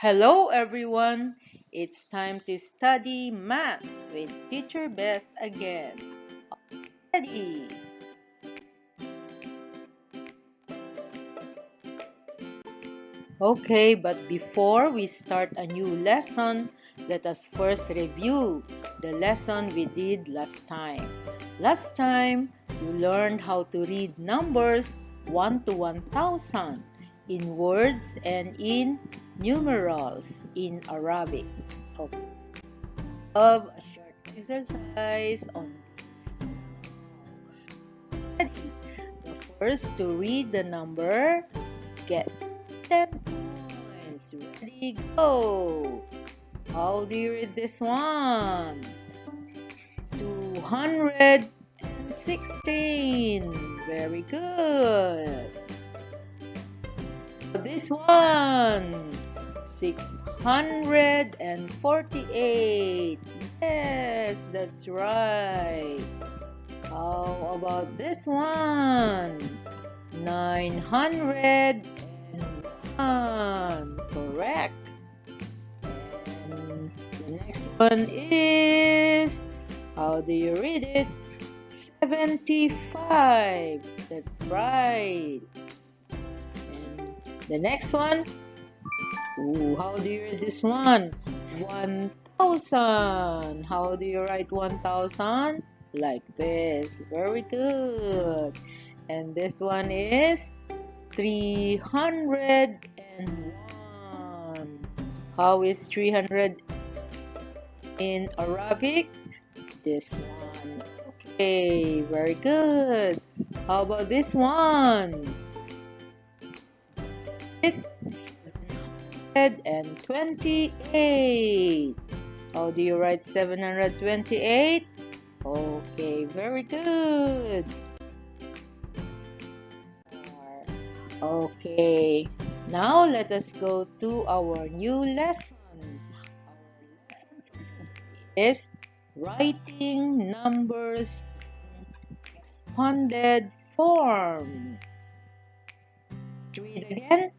Hello everyone! It's time to study math with Teacher Beth again. Ready? Okay, but before we start a new lesson, let us first review the lesson we did last time. Last time, you learned how to read numbers 1 to 1000 in words and in numerals in Arabic. Okay. Of a short exercise on this. The first to read the number gets 10 points. Ready, go! How do you read this one? 216. Very good. This one. 648. Yes, that's right. How about this one? 901. Correct. And the next one is, how do you read it? 75. That's right. And the next one, how do you read this one? 1000. How do you write 1000? Like this. Very good. And this one is 301. How is 300 in Arabic? This one. Okay, very good. How about this one? It's 728. How do you write 728? Okay, very good. Okay, now let us go to our new lesson. Our lesson for today is writing numbers in expanded form. Read again.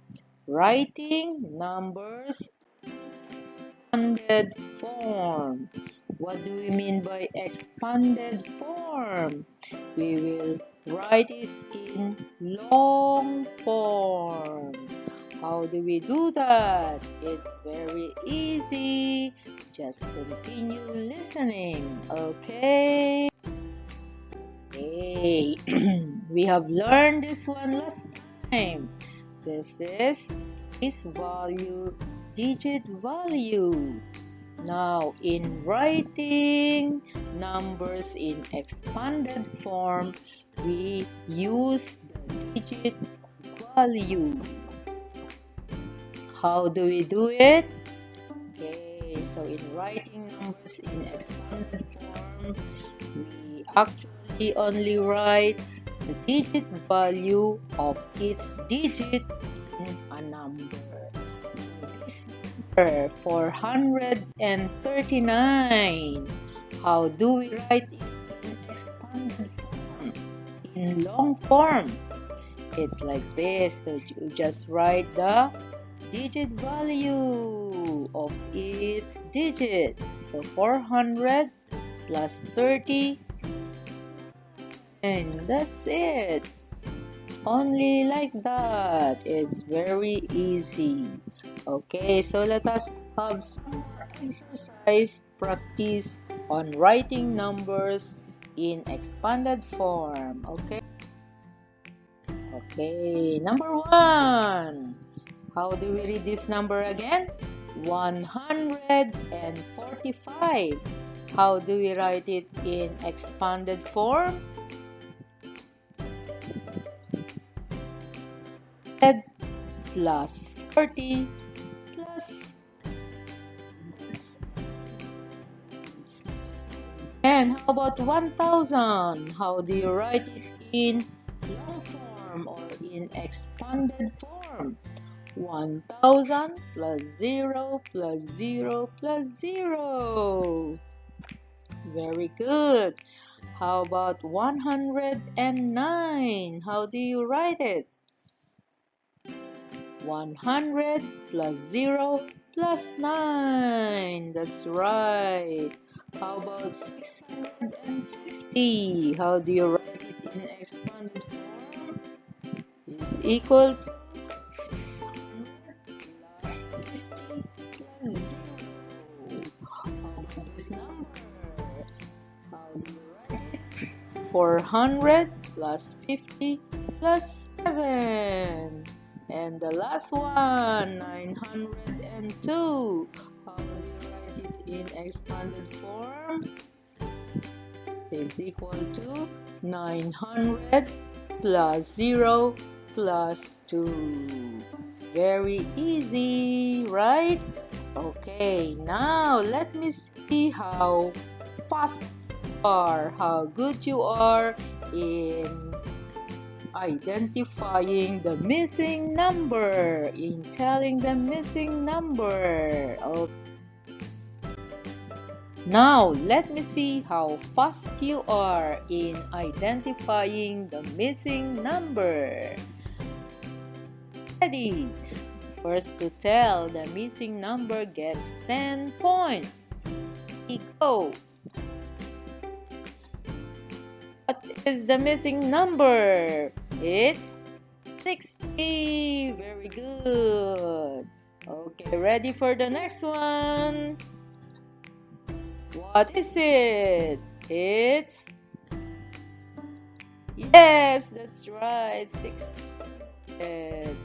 Writing numbers in expanded form. What do we mean by expanded form? We will write it in long form. How do we do that? It's very easy. Just continue listening, okay? Okay, we have learned this one last time. This is value, digit value. Now, in writing numbers in expanded form, we use the digit value. How do we do it? Okay, so in writing numbers in expanded form, we actually only write the digit value of each digit in a number. So this number 439. How do we write it in expanded form? In long form. It's like this. So you just write the digit value of each digit. So 400 plus 30. And that's it. Only like that. It's very easy. Okay, so let us have some exercise practice on writing numbers in expanded form. Okay? Okay, number 1. How do we read this number again? 145. How do we write it in expanded form? Plus 40 plus. And how about 1000? How do you write it in long form or in expanded form? 1000 plus 0 plus 0 plus 0. Very good. How about 109? How do you write it? 100 plus 0 plus 9. That's right. How about 650? How do you write it in expanded form? Is equal to 400 plus 50 plus 7. And the last one, 902. How do you write it in expanded form? Is equal to 900 plus 0 plus 2. Very easy, right? Okay, now let me see how fast you are, how good you are in identifying the missing number, in telling the missing number. Okay. Now, let me see how fast you are in identifying the missing number. Ready? First to tell the missing number gets 10 points. Go! What is the missing number? It's 60. Very good. Okay, ready for the next one? What is it? It's... Yes, that's right. 600.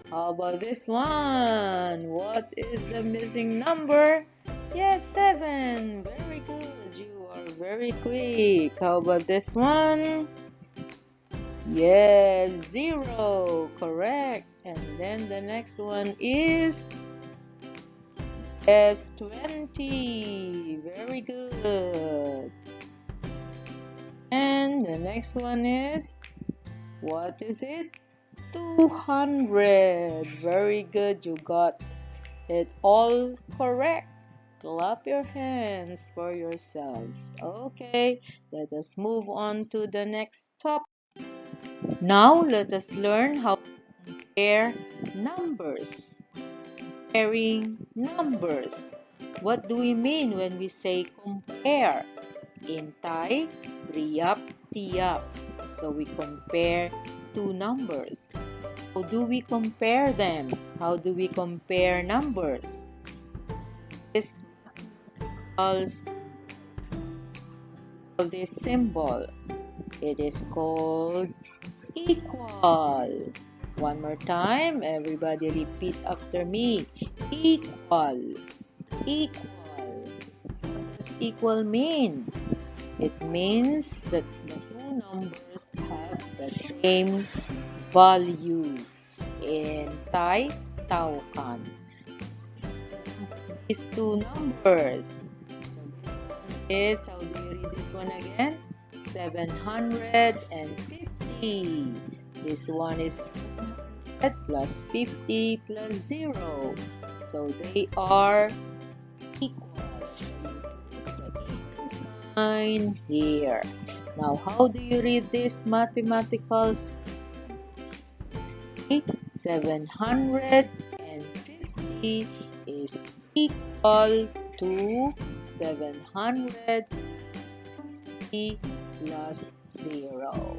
How about this one? What is the missing number? Yes, 7. Very good. You are very quick. How about this one? Yes, 0. Correct. And then the next one is... Yes, 20. Very good. And the next one is... What is it? 200. Very good. You got it all correct. Clap your hands for yourselves. Okay, let us move on to the next topic. Now let us learn how to compare numbers. Comparing numbers. What do we mean when we say compare? In Thai, riap tiap. So we compare two numbers. How do we compare them? How do we compare numbers? This symbol. It is called equal. One more time, everybody repeat after me. Equal. Equal. What does equal mean? It means that the two numbers have the same value. In Thai, tau kan. These two numbers. So this one is, how do you read this one again? 750. This one is 700 plus 50 plus 0. So they are equal. The equal sign here. Now, how do you read this mathematical sign? 750 is equal to 750 plus 0.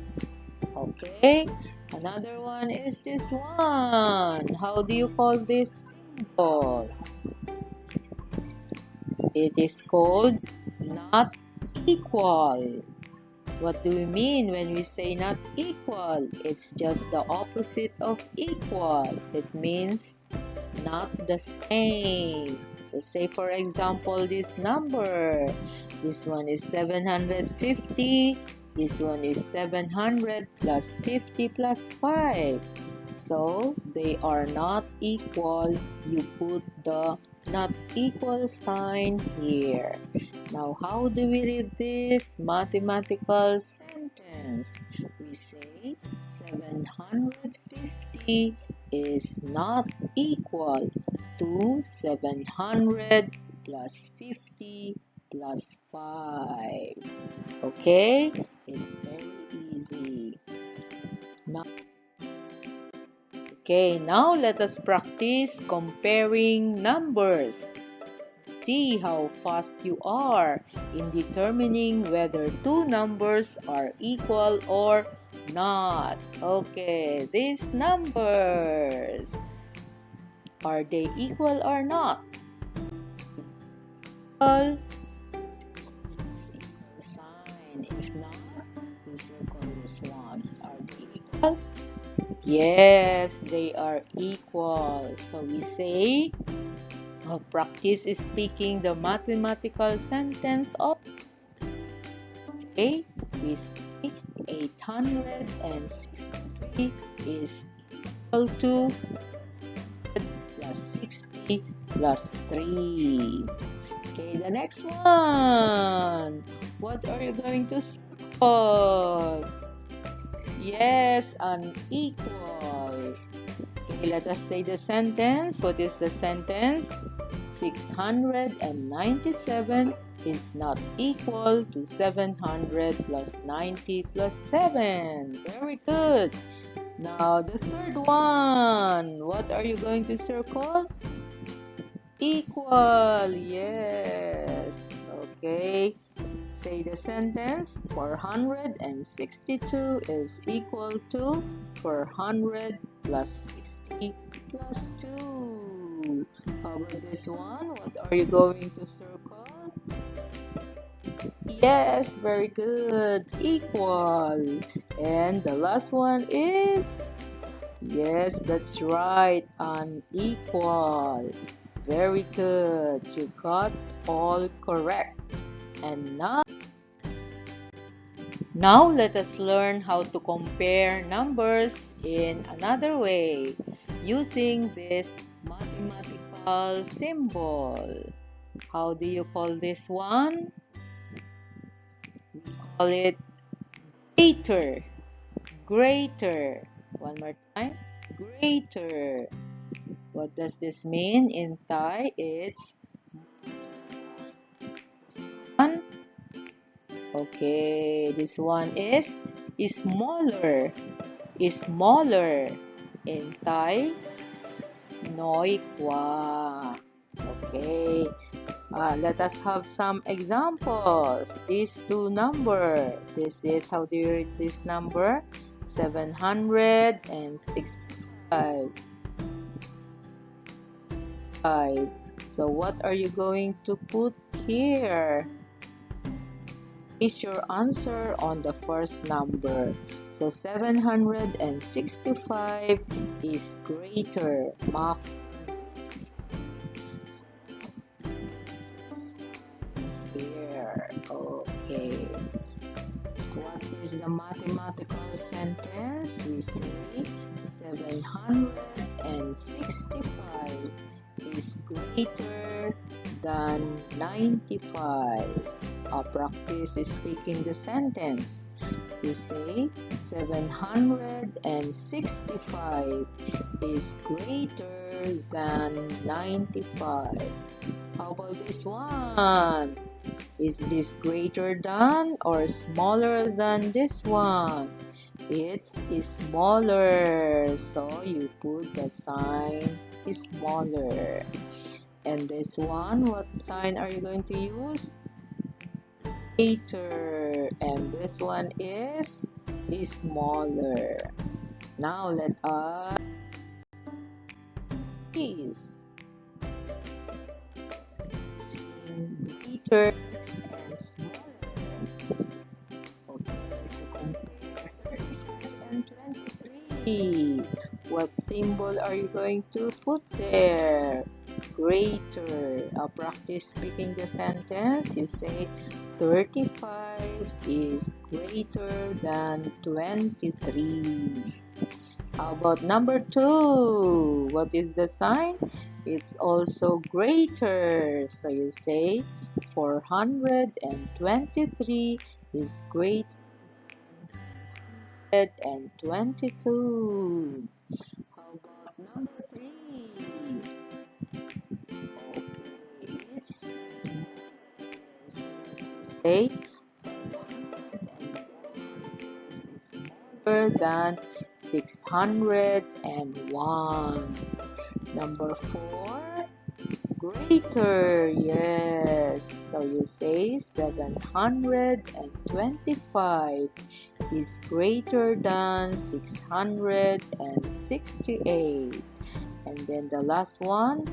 Okay, another one is this one. How do you call this symbol? It is called not equal. What do we mean when we say not equal? It's just the opposite of equal. It means not the same. So say for example this number. This one is 750. This one is 700 plus 50 plus 5. So they are not equal. You put the not equal sign here. Now, how do we read this mathematical sentence? We say 750 is not equal to 700 plus 50 plus 5. Okay? It's very easy. Now, Okay, now let us practice comparing numbers. See how fast you are in determining whether two numbers are equal or not. Okay, these numbers, are they equal or not? Equal, sign. If not, we circle this one. Are they equal? Yes, they are equal. So we say, practice is speaking the mathematical sentence of, say, we say 863 is equal to plus 60 plus 3. Okay, the next one. What are you going to circle? Yes, unequal. Okay, let us say the sentence. What is the sentence? 697 is not equal to 700 plus 90 plus 7. Very good. Now, the third one. What are you going to circle? Equal. Yes. Okay. Say the sentence. 462 is equal to 400 plus 60 plus 2. How about this one? What are you going to circle? Yes, very good. Equal. And the last one is, yes, that's right, unequal. Very good. You got all correct. And now let us learn how to compare numbers in another way using this mathematical symbol. How do you call this one? We call it greater. Greater. One more time. Greater. What does this mean in Thai? It's one. Okay, this one is smaller. Smaller. In Thai,น้อยกว่า. Okay. Let us have some examples. These two numbers. This is, how do you read this number? 765. So what are you going to put here? Is your answer on the first number. So 765 is greater. Mark here. Okay. What is the mathematical sentence? We say 765 is greater than 95. Our practice is speaking the sentence. We say 765 is greater than 95. How about this one? Is this greater than or smaller than this one? It's smaller, so you put the sign smaller. And this one, what sign are you going to use? Greater. And this one is smaller. Now let us see greater and smaller. Okay, so compare 35 and 23. What symbol are you going to put there? Greater. Practice speaking the sentence. You say 35 is greater than 23. How about number 2? What is the sign? It's also greater. So you say 423 is greater than 122. How about number 3? Okay, it's say 101 is smaller than 600. 601. Number 4, greater. Yes. So you say 725 is greater than 668. And then the last one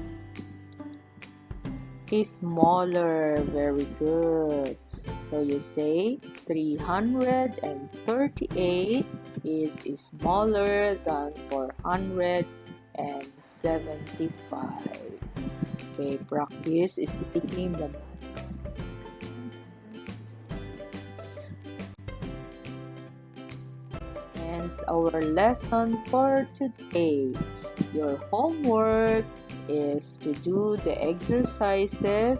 is smaller. Very good. So you say 338 is smaller than 475. Okay, practice speaking the ends our lesson for today. Your homework is to do the exercises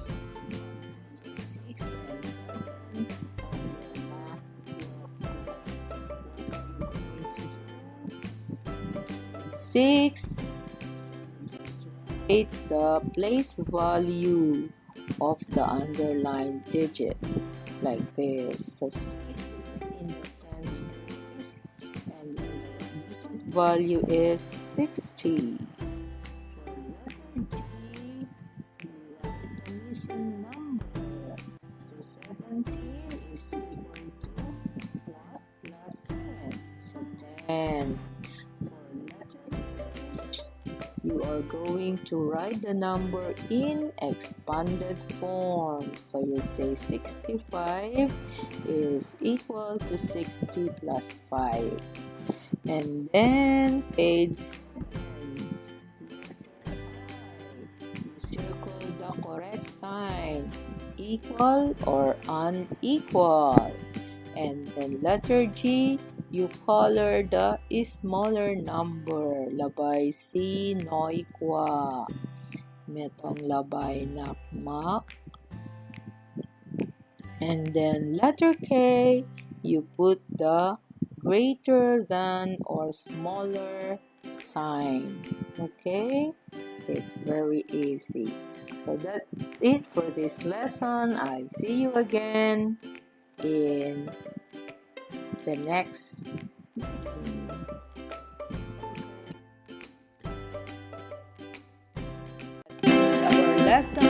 6 and 7 6. Write the place value of the underlined digit like this. So 6 is in the tens place and the digit value is 60. For letter G, you write the missing number. So 17 is equal to what plus 7? So 10. You are going to write the number in expanded form. So you say 65 is equal to 60 plus 5. And then page 7. You circle the correct sign. Equal or unequal. And then letter G, you color the smaller number. Labay si noikwa. Metong labay nakmak. And then letter K, you put the greater than or smaller sign. Okay? It's very easy. So that's it for this lesson. I'll see you again in the next our lesson